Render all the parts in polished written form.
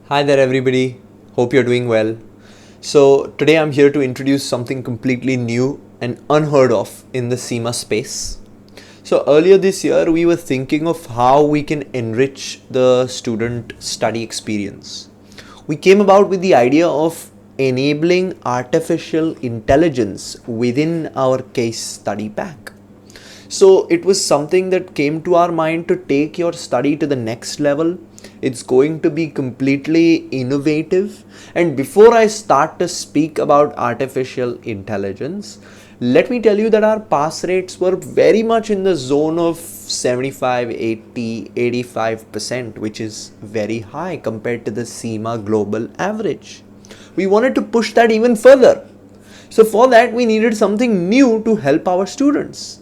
Hi there everybody, hope you're doing well. So today I'm here to introduce something completely new and unheard of in the CIMA space. So earlier this year we were thinking of how we can enrich the student study experience. We came about with the idea of enabling artificial intelligence within our case study pack. So it was something that came to our mind to take your study to the next level. It's going to be completely innovative. And before I start to speak about artificial intelligence, let me tell you that our pass rates were very much in the zone of 75, 80, 85%, which is very high compared to the CIMA global average. We wanted to push that even further. So for that, we needed something new to help our students.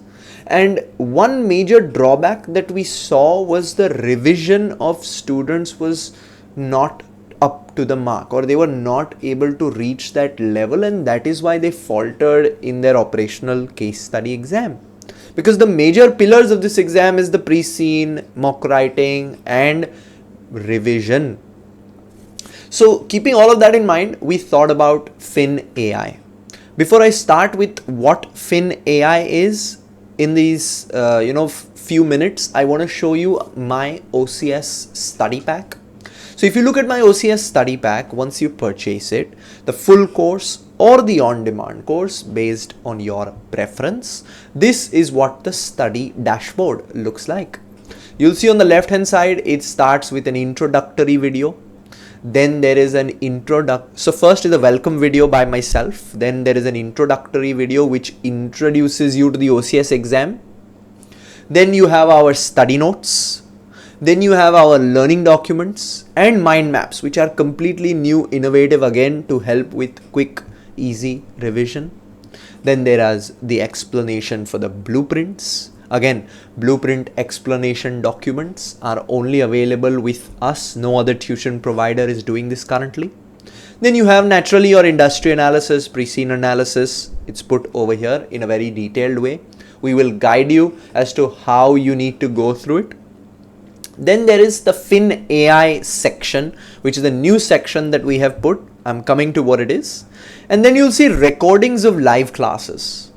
And one major drawback that we saw was the revision of students was not up to the mark, or they were not able to reach that level, and that is why they faltered in their operational case study exam. Because the major pillars of this exam is the pre-scene, mock writing and revision. So keeping all of that in mind, we thought about FinnAI. Before I start with what FinnAI is, in these few minutes, I want to show you my OCS study pack. So if you look at my OCS study pack, once you purchase it, the full course or the on-demand course based on your preference, this is what the study dashboard looks like. You'll see on the left hand side, it starts with an introductory video. Then there is an so first is a welcome video by myself. Then there is an introductory video which introduces you to the OCS exam. Then you have our study notes. Then you have our learning documents and mind maps, which are completely new, innovative again to help with quick, easy revision. Then there is the explanation for the blueprints. Again, blueprint explanation documents are only available with us. No other tuition provider is doing this currently. Then you have naturally your industry analysis, pre-scene analysis. It's put over here in a very detailed way. We will guide you as to how you need to go through it. Then there is the FinnAI section, which is a new section that we have put. I'm coming to what it is. And then you'll see recordings of live classes.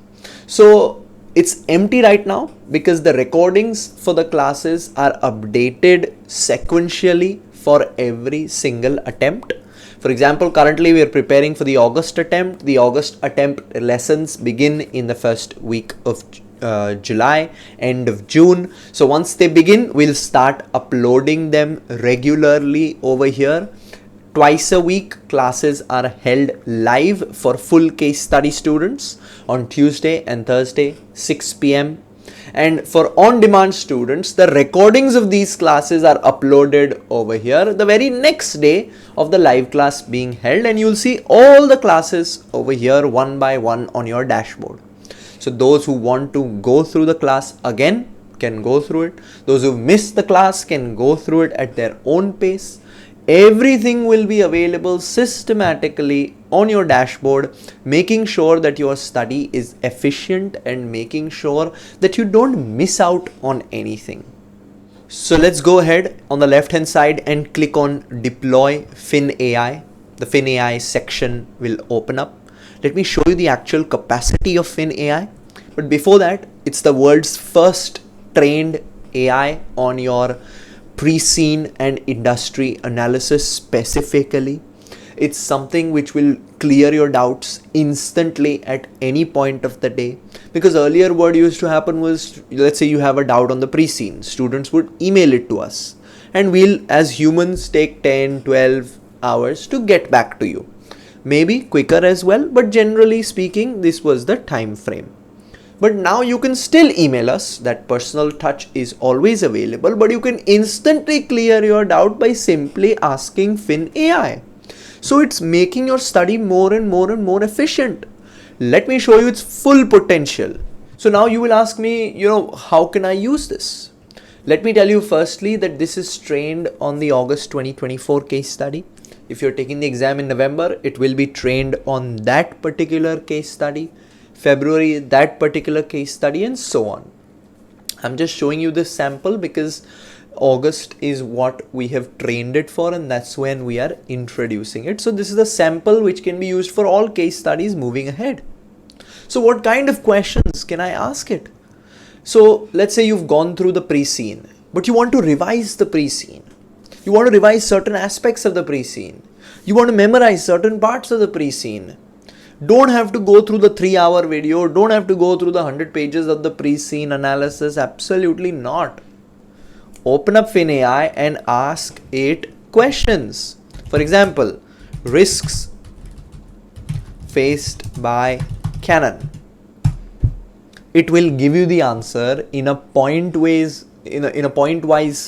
So it's empty right now because the recordings for the classes are updated sequentially for every single attempt. For example, currently we are preparing for the August attempt. The August attempt lessons begin in the first week of July, end of June. So once they begin, we'll start uploading them regularly over here. Twice a week, classes are held live for full case study students on Tuesday and Thursday, 6 p.m. And for on-demand students, the recordings of these classes are uploaded over here the very next day of the live class being held, and you'll see all the classes over here one by one on your dashboard. So those who want to go through the class again can go through it. Those who missed the class can go through it at their own pace. Everything will be available systematically on your dashboard, making sure that your study is efficient and making sure that you don't miss out on anything. So let's go ahead on the left hand side and click on deploy FinnAI. The FinnAI section will open up. Let me show you the actual capacity of FinnAI. But before that, it's the world's first trained AI on your pre-scene and industry analysis specifically. It's something which will clear your doubts instantly at any point of the day. Because earlier what used to happen was, let's say you have a doubt on the pre-scene, students would email it to us and we'll as humans take 10, 12 hours to get back to you. Maybe quicker as well, but generally speaking, this was the time frame. But now you can still email us. That personal touch is always available, but you can instantly clear your doubt by simply asking FinnAI. So it's making your study more and more efficient. Let me show you its full potential. So now you will ask me, how can I use this? Let me tell you firstly that this is trained on the August 2024 case study. If you're taking the exam in November, it will be trained on that particular case study. February, that particular case study, and so on. I'm just showing you this sample because August is what we have trained it for, and that's when we are introducing it. So this is a sample which can be used for all case studies moving ahead. So what kind of questions can I ask it? So let's say you've gone through the pre-scene, but you want to revise the pre-scene. You want to revise certain aspects of the pre-scene. You want to memorize certain parts of the pre-scene. Don't have to go through the 3-hour video. Don't have to go through the 100 pages of the pre-scene analysis. Absolutely not. Open up FinnAI and ask it questions. For example, risks faced by Canon. It will give you the answer in a point-wise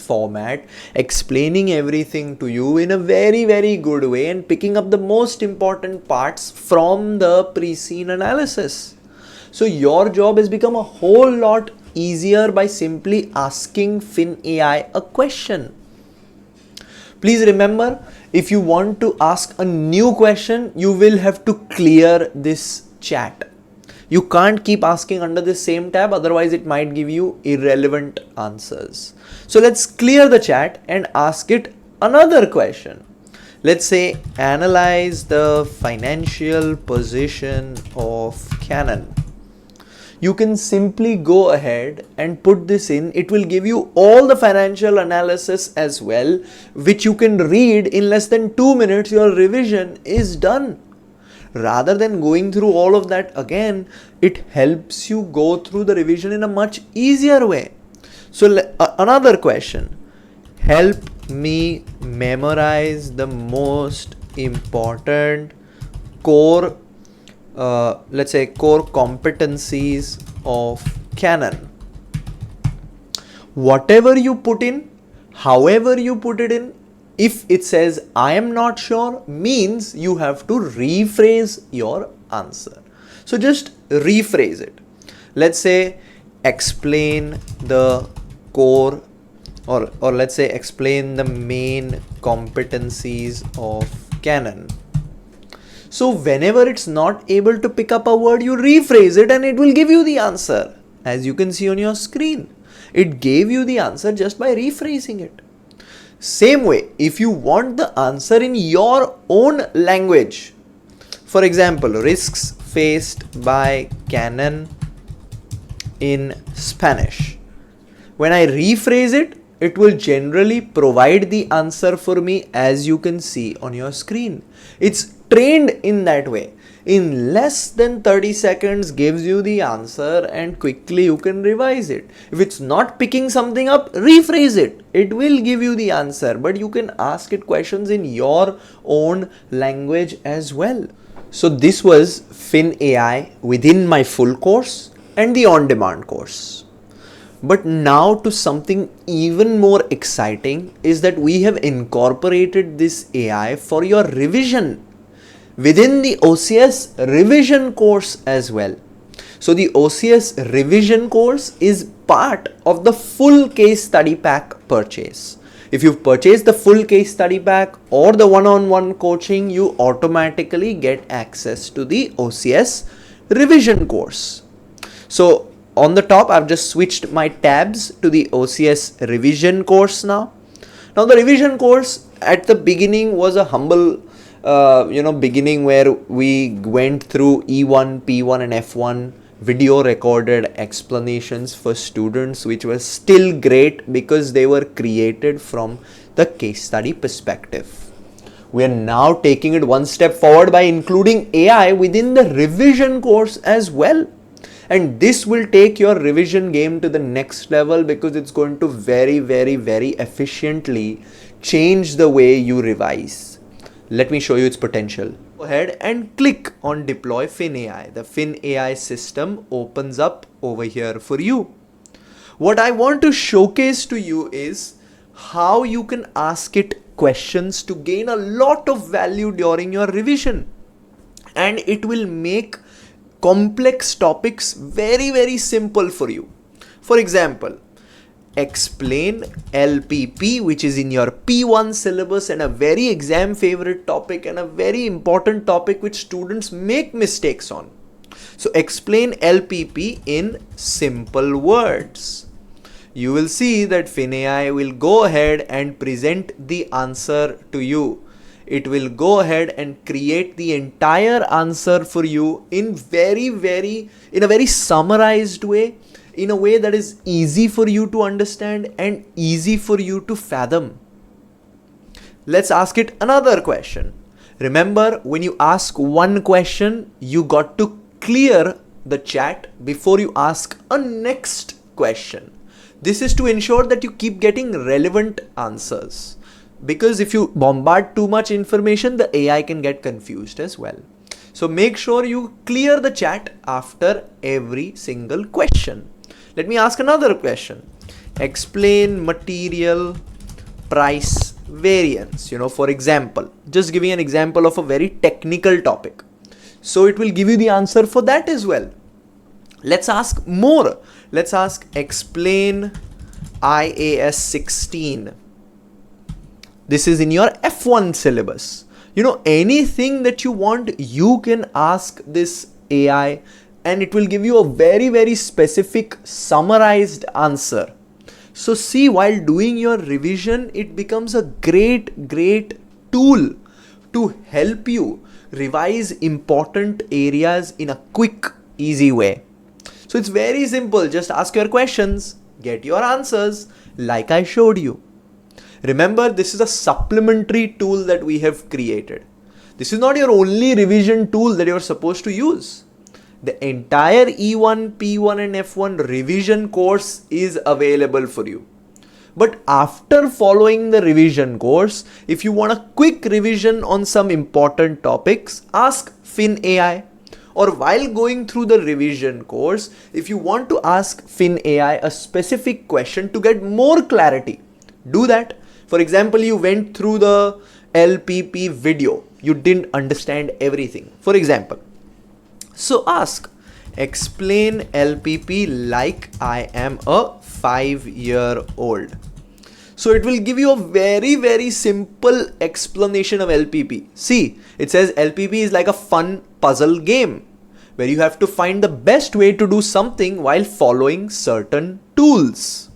format, explaining everything to you in a very, very good way and picking up the most important parts from the pre-scene analysis. So your job has become a whole lot easier by simply asking FinnAI a question. Please remember, if you want to ask a new question, you will have to clear this chat. You can't keep asking under the same tab, otherwise it might give you irrelevant answers. So let's clear the chat and ask it another question. Let's say, analyze the financial position of Canon. You can simply go ahead and put this in. It will give you all the financial analysis as well, which you can read in less than 2 minutes. Your revision is done. Rather than going through all of that again, it helps you go through the revision in a much easier way. So another question, help me memorize the most important core, let's say core competencies of Canon. Whatever you put in, however you put it in, if it says I am not sure, means you have to rephrase your answer. So just rephrase it. Let's say explain the core, or let's say explain the main competencies of Canon. So whenever it's not able to pick up a word, you rephrase it and it will give you the answer. As you can see on your screen, it gave you the answer just by rephrasing it. Same way, if you want the answer in your own language, for example, risks faced by Canon in Spanish. When I rephrase it, it will generally provide the answer for me, as you can see on your screen. It's trained in that way. In less than 30 seconds gives you the answer and quickly you can revise it. If it's not picking something up, rephrase it. It will give you the answer, but you can ask it questions in your own language as well. So this was FinnAI within my full course and the on-demand course. But now to something even more exciting is that we have incorporated this AI for your revision within the OCS revision course as well. So the OCS revision course is part of the full case study pack purchase. If you've purchased the full case study pack or the one-on-one coaching, you automatically get access to the OCS revision course. So on the top, I've just switched my tabs to the OCS revision course now. Now the revision course at the beginning was a humble beginning where we went through E1, P1 and F1 video recorded explanations for students, which was still great because they were created from the case study perspective. We are now taking it one step forward by including AI within the revision course as well. And this will take your revision game to the next level because it's going to very, very, very efficiently change the way you revise. Let me show you its potential. Go ahead and click on deploy FinnAI. The FinnAI system opens up over here for you. What I want to showcase to you is how you can ask it questions to gain a lot of value during your revision. And it will make complex topics very, very simple for you. For example, explain LPP, which is in your P1 syllabus and a very exam favorite topic and a very important topic which students make mistakes on. So explain LPP in simple words. you will see that FinnAI will go ahead and present the answer to you. It will go ahead and create the entire answer for you in a very summarized way, in a way that is easy for you to understand and easy for you to fathom. Let's ask it another question. Remember, when you ask one question, you got to clear the chat before you ask a next question. This is to ensure that you keep getting relevant answers. Because if you bombard too much information, the AI can get confused as well. So make sure you clear the chat after every single question. Let me ask another question. Explain material price variance. For example, just giving an example of a very technical topic. So it will give you the answer for that as well. Let's ask more. Let's ask explain IAS 16. This is in your F1 syllabus. Anything that you want, you can ask this AI and it will give you a very specific summarized answer. So see, while doing your revision, it becomes a great tool to help you revise important areas in a quick, easy way. So it's very simple. Just ask your questions, get your answers like I showed you. Remember, this is a supplementary tool that we have created. This is not your only revision tool that you're supposed to use. The entire E1, P1 and F1 revision course is available for you. But after following the revision course, if you want a quick revision on some important topics, ask FinnAI. Or while going through the revision course, if you want to ask FinnAI a specific question to get more clarity, do that. For example, you went through the LPP video. You didn't understand everything. For example, so ask, explain LPP like I am a 5-year-old. So it will give you a very simple explanation of LPP. See, it says LPP is like a fun puzzle game where you have to find the best way to do something while following certain tools.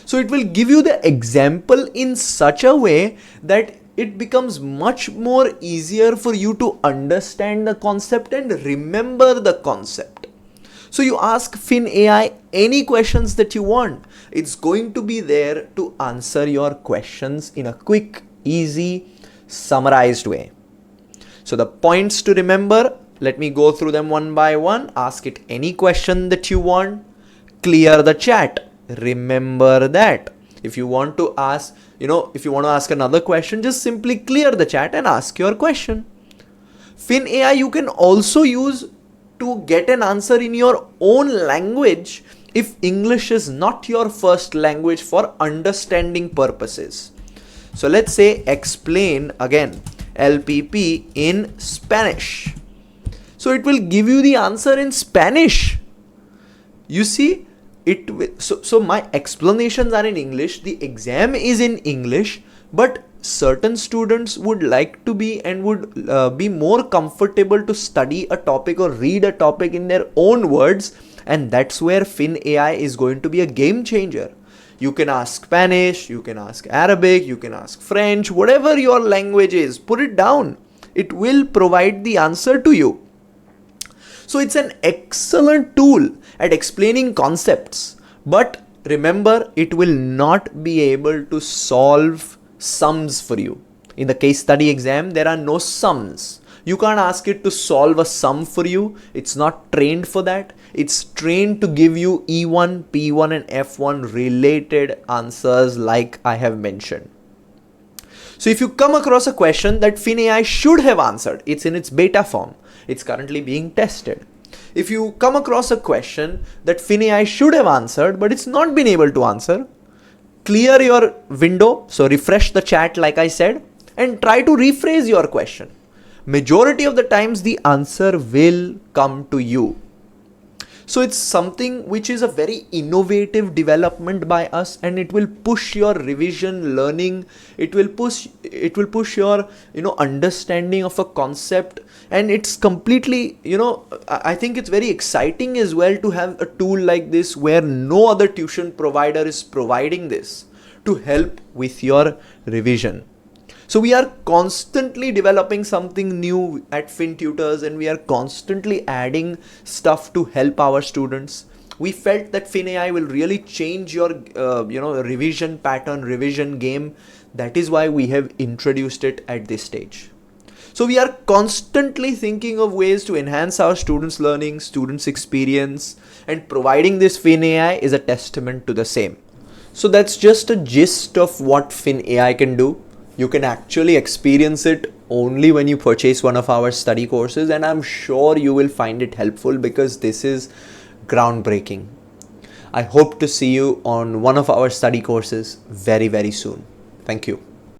So it will give you the example in such a way that it becomes much more easier for you to understand the concept and remember the concept. So you ask FinnAI any questions that you want. It's going to be there to answer your questions in a quick, easy, summarized way. So the points to remember, let me go through them one by one. Ask it any question that you want. Clear the chat. Remember that. If you want to ask, another question, just simply clear the chat and ask your question. FinnAI you can also use to get an answer in your own language if English is not your first language for understanding purposes. So let's say explain again LPP in Spanish. So it will give you the answer in Spanish. You see, so my explanations are in English, the exam is in English, but certain students would like to be and would be more comfortable to study a topic or read a topic in their own words, and that's where FinnAI is going to be a game changer. You can ask Spanish, you can ask Arabic, you can ask French, whatever your language is, put it down. It will provide the answer to you. So it's an excellent tool at explaining concepts, but remember, it will not be able to solve sums for you. In the case study exam, there are no sums. You can't ask it to solve a sum for you. It's not trained for that. It's trained to give you E1, P1 and F1 related answers like I have mentioned. So if you come across a question that FinnAI should have answered, it's in its beta form. It's currently being tested. If you come across a question that FinnAI should have answered, but it's not been able to answer, clear your window, so refresh the chat like I said, and try to rephrase your question. Majority of the times the answer will come to you. So it's something which is a very innovative development by us, and it will push your revision learning. It will push your understanding of a concept, and it's completely I think it's very exciting as well to have a tool like this where no other tuition provider is providing this to help with your revision. So we are constantly developing something new at FinTutors, and we are constantly adding stuff to help our students. We felt that FinnAI will really change your revision pattern, revision game. That is why we have introduced it at this stage. So we are constantly thinking of ways to enhance our students' learning, students' experience, and providing this FinnAI is a testament to the same. So that's just a gist of what FinnAI can do. You can actually experience it only when you purchase one of our study courses, and I'm sure you will find it helpful because this is groundbreaking. I hope to see you on one of our study courses very, very soon. Thank you.